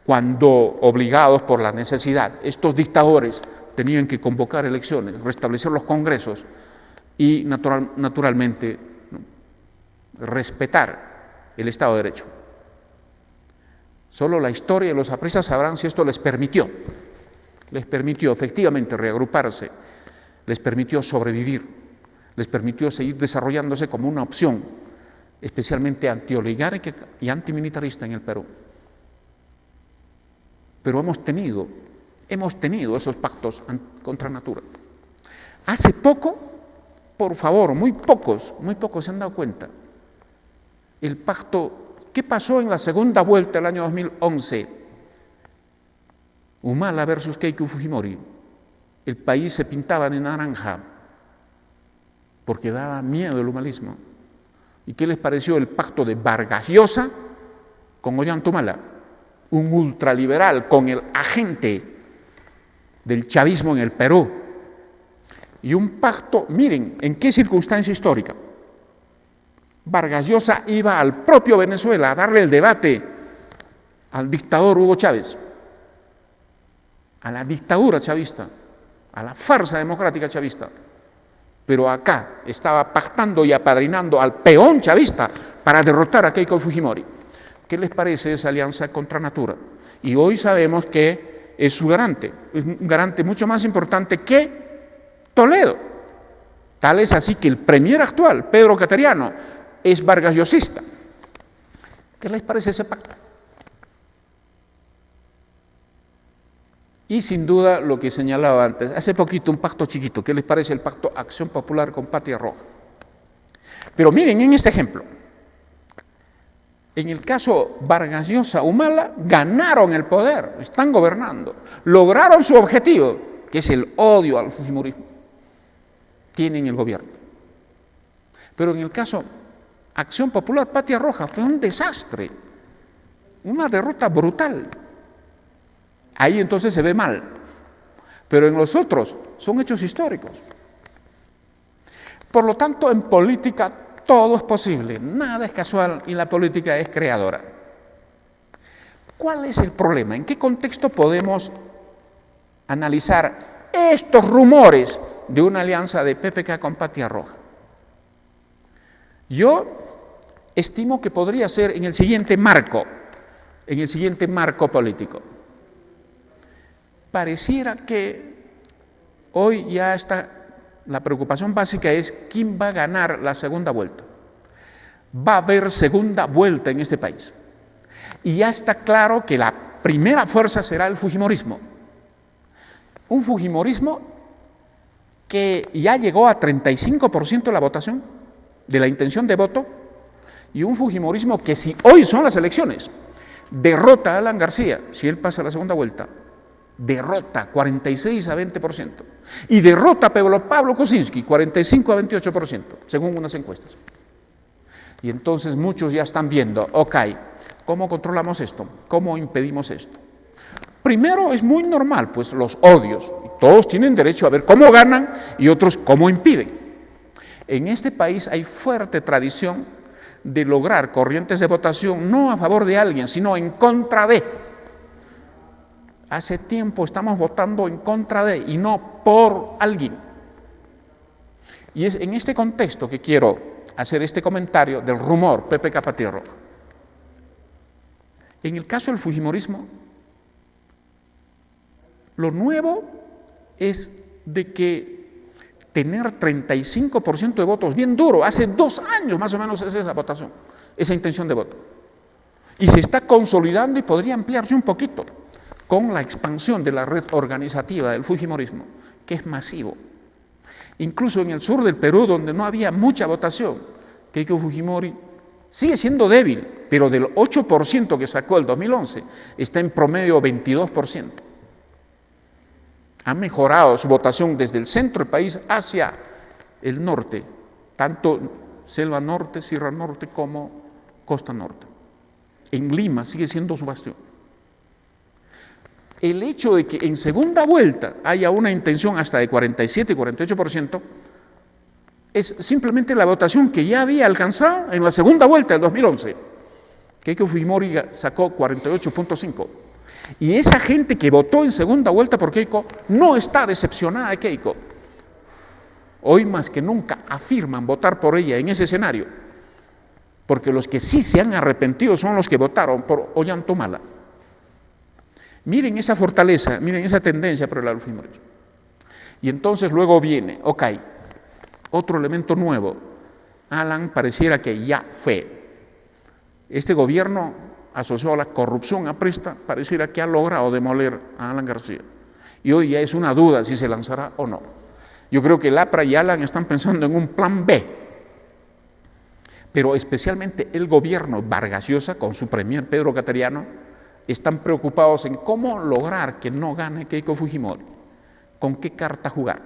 cuando, obligados por la necesidad, estos dictadores tenían que convocar elecciones, restablecer los congresos y naturalmente respetar el Estado de Derecho. Solo la historia y los apristas sabrán si esto les permitió efectivamente reagruparse, les permitió sobrevivir, les permitió seguir desarrollándose como una opción, especialmente antioligárquica y antimilitarista en el Perú. Pero hemos tenido esos pactos contra natura. Hace poco, por favor, muy pocos se han dado cuenta, el pacto, ¿qué pasó en la segunda vuelta del año 2011? Humala versus Keiko Fujimori. El país se pintaba de naranja porque daba miedo el humanismo. ¿Y qué les pareció el pacto de Vargas Llosa con Ollanta-Humala? Un ultraliberal con el agente del chavismo en el Perú. Y un pacto, miren, ¿en qué circunstancia histórica? Vargas Llosa iba al propio Venezuela a darle el debate al dictador Hugo Chávez, a la dictadura chavista, a la farsa democrática chavista. Pero acá estaba pactando y apadrinando al peón chavista para derrotar a Keiko Fujimori. ¿Qué les parece esa alianza contra natura? Y hoy sabemos que es su garante, es un garante mucho más importante que Toledo. Tal es así que el premier actual, Pedro Cateriano, es vargasllosista. ¿Qué les parece ese pacto? Y sin duda lo que señalaba antes, hace poquito un pacto chiquito, ¿qué les parece el pacto Acción Popular con Patria Roja? Pero miren en este ejemplo, en el caso Vargas Llosa Humala ganaron el poder, están gobernando, lograron su objetivo, que es el odio al fujimorismo, tienen el gobierno. Pero en el caso Acción Popular Patria Roja fue un desastre, una derrota brutal. Ahí entonces se ve mal, pero en los otros son hechos históricos. Por lo tanto, en política todo es posible, nada es casual y la política es creadora. ¿Cuál es el problema? ¿En qué contexto podemos analizar estos rumores de una alianza de PPK con Patria Roja? Yo estimo que podría ser en el siguiente marco político. Pareciera que hoy ya está, la preocupación básica es quién va a ganar la segunda vuelta. Va a haber segunda vuelta en este país. Y ya está claro que la primera fuerza será el fujimorismo. Un fujimorismo que ya llegó a 35% de la votación, de la intención de voto, y un fujimorismo que si hoy son las elecciones, derrota a Alan García, si él pasa a la segunda vuelta, derrota 46 a 20%, y derrota a Pablo Kuczynski 45 a 28%, según unas encuestas. Y entonces muchos ya están viendo, ok, ¿cómo controlamos esto? ¿Cómo impedimos esto? Primero es muy normal, pues los odios, todos tienen derecho a ver cómo ganan y otros cómo impiden. En este país hay fuerte tradición de lograr corrientes de votación no a favor de alguien, sino en contra de. Hace tiempo estamos votando en contra de y no por alguien. Y es en este contexto que quiero hacer este comentario del rumor PPK Patria Roja. En el caso del fujimorismo, lo nuevo es de que tener 35% de votos, bien duro, hace 2 años más o menos esa es la votación, esa intención de voto. Y se está consolidando y podría ampliarse un poquito con la expansión de la red organizativa del fujimorismo, que es masivo. Incluso en el sur del Perú, donde no había mucha votación, Keiko Fujimori sigue siendo débil, pero del 8% que sacó el 2011, está en promedio 22%. Ha mejorado su votación desde el centro del país hacia el norte, tanto Selva Norte, Sierra Norte como Costa Norte. En Lima sigue siendo su bastión. El hecho de que en segunda vuelta haya una intención hasta de 47 y 48% es simplemente la votación que ya había alcanzado en la segunda vuelta del 2011. Keiko Fujimori sacó 48.5. Y esa gente que votó en segunda vuelta por Keiko no está decepcionada de Keiko. Hoy más que nunca afirman votar por ella en ese escenario, porque los que sí se han arrepentido son los que votaron por Ollantaytamala. Miren esa fortaleza, miren esa tendencia por el fujimorismo. Y entonces luego viene, ok, otro elemento nuevo. Alan pareciera que ya fue. Este gobierno asociado a la corrupción aprista pareciera que ha logrado demoler a Alan García. Y hoy ya es una duda si se lanzará o no. Yo creo que el APRA y Alan están pensando en un plan B. Pero especialmente el gobierno Vargas Llosa, con su premier Pedro Cateriano, están preocupados en cómo lograr que no gane Keiko Fujimori, con qué carta jugar.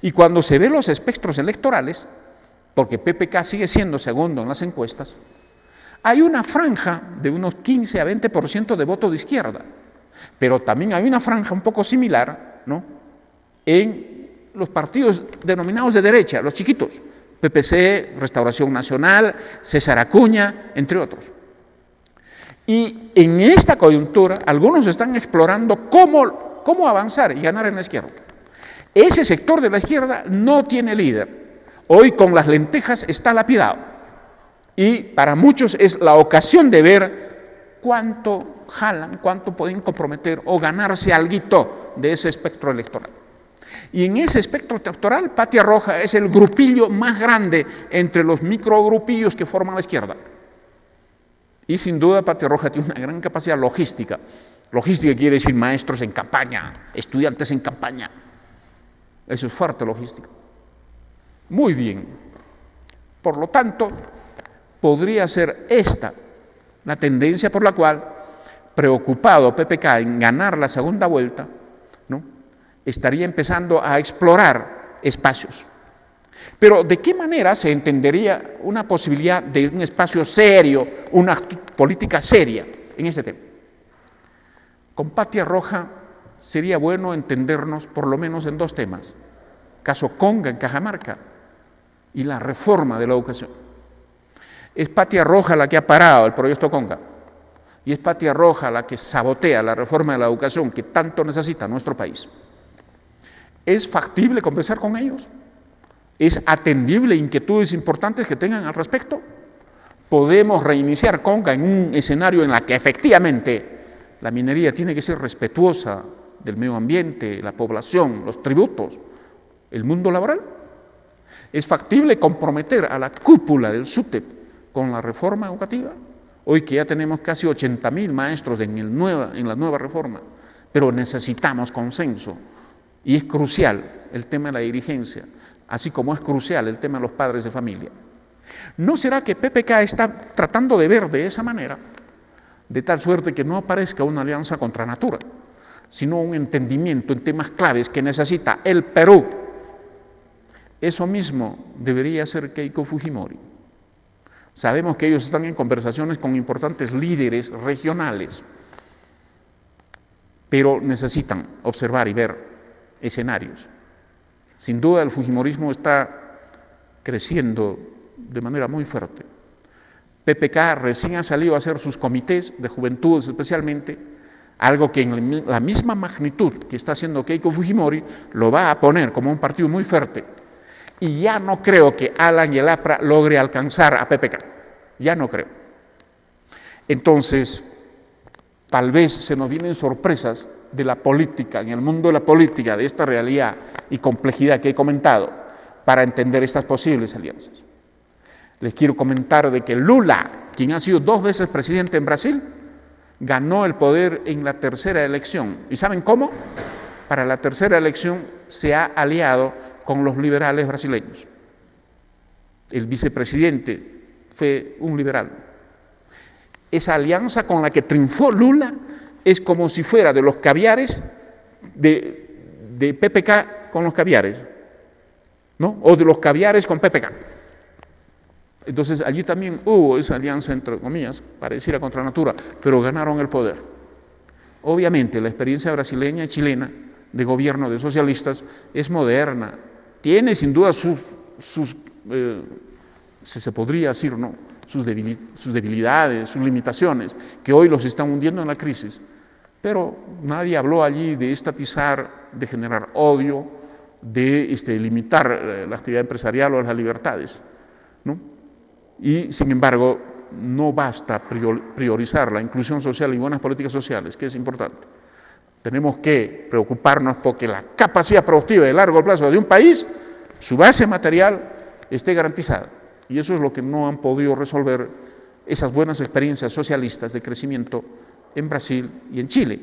Y cuando se ven los espectros electorales, porque PPK sigue siendo segundo en las encuestas, hay una franja de unos 15 a 20% de voto de izquierda, pero también hay una franja un poco similar, ¿no?, en los partidos denominados de derecha, los chiquitos, PPC, Restauración Nacional, César Acuña, entre otros. Y en esta coyuntura, algunos están explorando cómo avanzar y ganar en la izquierda. Ese sector de la izquierda no tiene líder. Hoy con las lentejas está lapidado. Y para muchos es la ocasión de ver cuánto jalan, cuánto pueden comprometer o ganarse alguito de ese espectro electoral. Y en ese espectro electoral, Patria Roja es el grupillo más grande entre los microgrupillos que forman la izquierda. Y sin duda Patria Roja tiene una gran capacidad logística. Logística quiere decir maestros en campaña, estudiantes en campaña. Eso es fuerte logística. Muy bien. Por lo tanto, podría ser esta la tendencia por la cual, preocupado PPK en ganar la segunda vuelta, ¿no?, estaría empezando a explorar espacios. Pero ¿de qué manera se entendería una posibilidad de un espacio serio, una política seria en ese tema? Con Patria Roja sería bueno entendernos por lo menos en dos temas: caso Conga en Cajamarca y la reforma de la educación. Es Patria Roja la que ha parado el proyecto Conga y es Patria Roja la que sabotea la reforma de la educación que tanto necesita nuestro país. ¿Es factible conversar con ellos? ¿Es atendible inquietudes importantes que tengan al respecto? ¿Podemos reiniciar Conga en un escenario en el que efectivamente la minería tiene que ser respetuosa del medio ambiente, la población, los tributos, el mundo laboral? ¿Es factible comprometer a la cúpula del SUTEP con la reforma educativa? Hoy que ya tenemos casi 80.000 maestros en la nueva reforma, pero necesitamos consenso. Y es crucial el tema de la dirigencia, así como es crucial el tema de los padres de familia. ¿No será que PPK está tratando de ver de esa manera, de tal suerte que no aparezca una alianza contra natura, sino un entendimiento en temas claves que necesita el Perú? Eso mismo debería hacer Keiko Fujimori. Sabemos que ellos están en conversaciones con importantes líderes regionales, pero necesitan observar y ver escenarios. Sin duda el fujimorismo está creciendo de manera muy fuerte. PPK recién ha salido a hacer sus comités de juventudes especialmente, algo que en la misma magnitud que está haciendo Keiko Fujimori lo va a poner como un partido muy fuerte. Y ya no creo que Alan y el APRA logre alcanzar a PPK. Ya no creo. Entonces, tal vez se nos vienen sorpresas de la política, en el mundo de la política, de esta realidad y complejidad que he comentado, para entender estas posibles alianzas. Les quiero comentar de que Lula, quien ha sido 2 veces presidente en Brasil, ganó el poder en la tercera elección. ¿Y saben cómo? Para la tercera elección se ha aliado con los liberales brasileños. El vicepresidente fue un liberal. Esa alianza con la que triunfó Lula es como si fuera de los caviares de PPK con los caviares, ¿no? O de los caviares con PPK. Entonces allí también hubo esa alianza, entre comillas, pareciera contra natura, pero ganaron el poder. Obviamente la experiencia brasileña y chilena de gobierno de socialistas es moderna, tiene sin duda se podría decir, ¿no?, sus debilidades, sus limitaciones, que hoy los están hundiendo en la crisis, Pero nadie habló allí de estatizar, de generar odio, de limitar la actividad empresarial o las libertades, ¿no? Y, sin embargo, no basta priorizar la inclusión social y buenas políticas sociales, que es importante. Tenemos que preocuparnos porque la capacidad productiva de largo plazo de un país, su base material, esté garantizada. Y eso es lo que no han podido resolver esas buenas experiencias socialistas de crecimiento en Brasil y en Chile,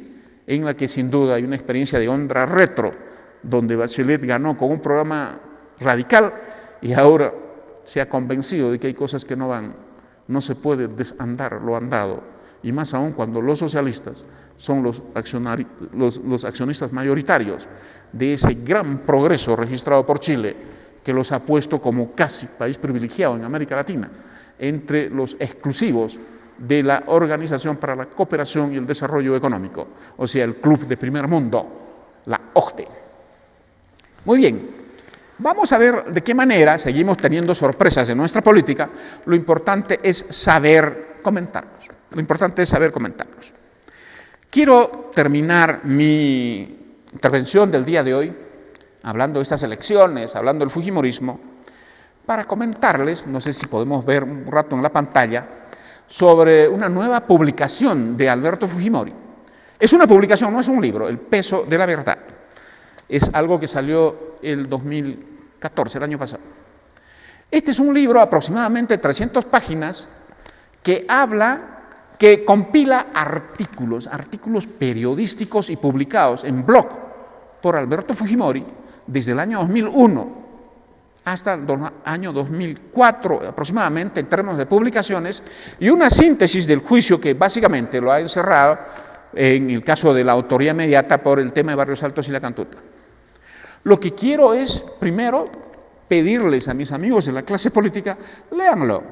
en la que sin duda hay una experiencia de onda retro, donde Bachelet ganó con un programa radical y ahora se ha convencido de que hay cosas que no van, no se puede desandar lo andado, y más aún cuando los socialistas son los accionistas mayoritarios de ese gran progreso registrado por Chile, que los ha puesto como casi país privilegiado en América Latina, entre los exclusivos de la Organización para la Cooperación y el Desarrollo Económico, o sea, el Club de Primer Mundo, la OCDE. Muy bien, vamos a ver de qué manera seguimos teniendo sorpresas en nuestra política. Lo importante es saber comentarlos. Quiero terminar mi intervención del día de hoy hablando de estas elecciones, hablando del fujimorismo, para comentarles, no sé si podemos ver un rato en la pantalla, sobre una nueva publicación de Alberto Fujimori. Es una publicación, no es un libro, El peso de la verdad. Es algo que salió el 2014, el año pasado. Este es un libro, aproximadamente 300 páginas, que compila artículos periodísticos y publicados en blog por Alberto Fujimori desde el año 2001 hasta el año 2004 aproximadamente en términos de publicaciones, y una síntesis del juicio que básicamente lo ha encerrado en el caso de la autoría inmediata por el tema de Barrios Altos y La Cantuta. Lo que quiero es, primero, pedirles a mis amigos de la clase política, léanlo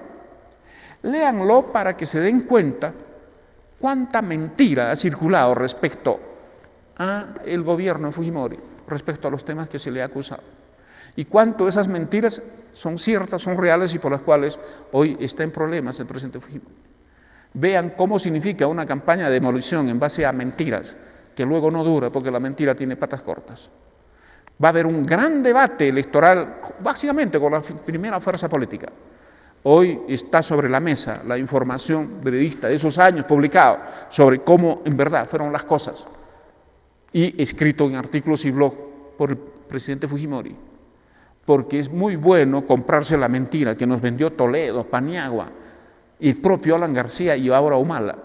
para que se den cuenta cuánta mentira ha circulado respecto al gobierno de Fujimori, respecto a los temas que se le ha acusado, y cuánto de esas mentiras son ciertas, son reales y por las cuales hoy está en problemas el presidente Fujimori. Vean cómo significa una campaña de demolición en base a mentiras, que luego no dura porque la mentira tiene patas cortas. Va a haber un gran debate electoral, básicamente con la primera fuerza política. Hoy está sobre la mesa la información veredicta de esos años publicados sobre cómo en verdad fueron las cosas, y escrito en artículos y blog por el presidente Fujimori, porque es muy bueno comprarse la mentira que nos vendió Toledo, Paniagua, y el propio Alan García y ahora Humala.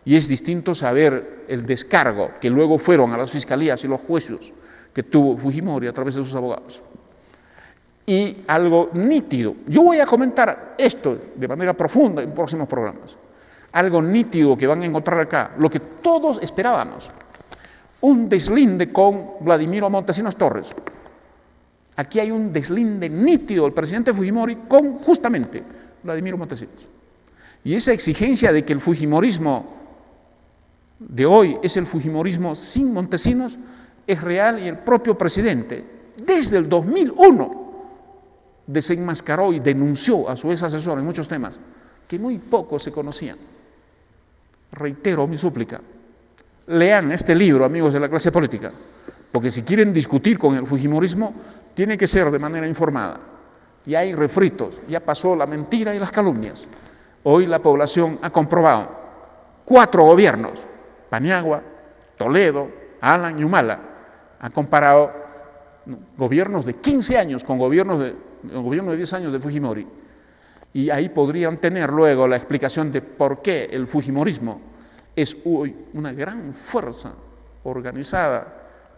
Y es distinto saber el descargo que luego fueron a las fiscalías y los juicios que tuvo Fujimori a través de sus abogados. Y algo nítido, yo voy a comentar esto de manera profunda en próximos programas, algo nítido que van a encontrar acá, lo que todos esperábamos, un deslinde con Vladimiro Montesinos Torres. Aquí hay un deslinde nítido del presidente Fujimori con justamente Vladimiro Montesinos. Y esa exigencia de que el fujimorismo de hoy es el fujimorismo sin Montesinos es real, y el propio presidente, desde el 2001, desenmascaró y denunció a su ex asesor en muchos temas que muy poco se conocían. Reitero mi súplica, lean este libro, amigos de la clase política, porque si quieren discutir con el fujimorismo, tiene que ser de manera informada. Ya hay refritos, ya pasó la mentira y las calumnias. Hoy la población ha comprobado 4 gobiernos, Paniagua, Toledo, Alan y Humala, han comparado gobiernos de 15 años con el gobierno de 10 años de Fujimori, y ahí podrían tener luego la explicación de por qué el fujimorismo es hoy una gran fuerza organizada,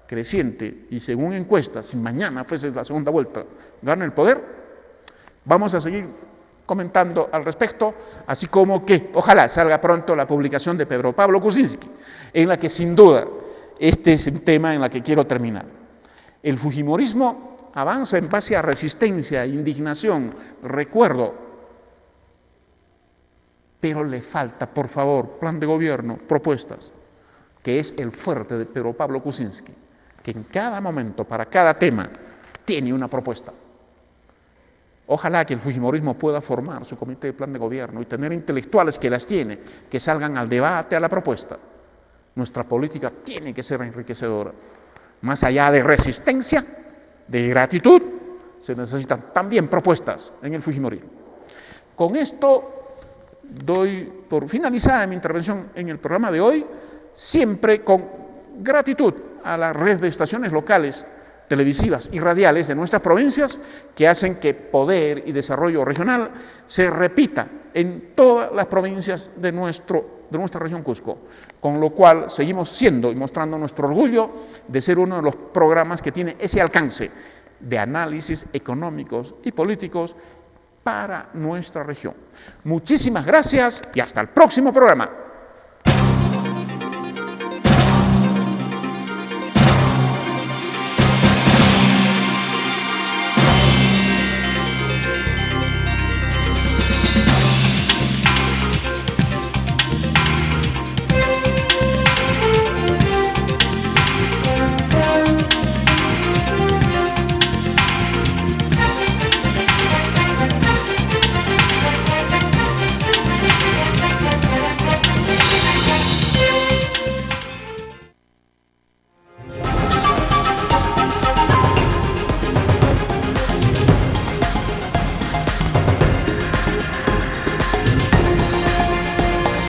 creciente, y según encuestas, si mañana fuese la segunda vuelta, gana el poder. Vamos a seguir comentando al respecto, así como que ojalá salga pronto la publicación de Pedro Pablo Kuczynski, en la que sin duda este es el tema en la que quiero terminar. El fujimorismo avanza en base a resistencia, indignación, recuerdo, pero le falta, por favor, plan de gobierno, propuestas, que es el fuerte de Pedro Pablo Kuczynski, que en cada momento, para cada tema, tiene una propuesta. Ojalá que el fujimorismo pueda formar su comité de plan de gobierno y tener intelectuales que las tiene, que salgan al debate, a la propuesta. nuestra política tiene que ser enriquecedora. Más allá de resistencia, de gratitud, se necesitan también propuestas en el fujimorismo. Con esto doy por finalizada mi intervención en el programa de hoy, siempre con gratitud a la red de estaciones locales, televisivas y radiales de nuestras provincias que hacen que poder y desarrollo regional se repita en todas las provincias de nuestra región Cusco, con lo cual seguimos siendo y mostrando nuestro orgullo de ser uno de los programas que tiene ese alcance de análisis económicos y políticos para nuestra región. Muchísimas gracias y hasta el próximo programa.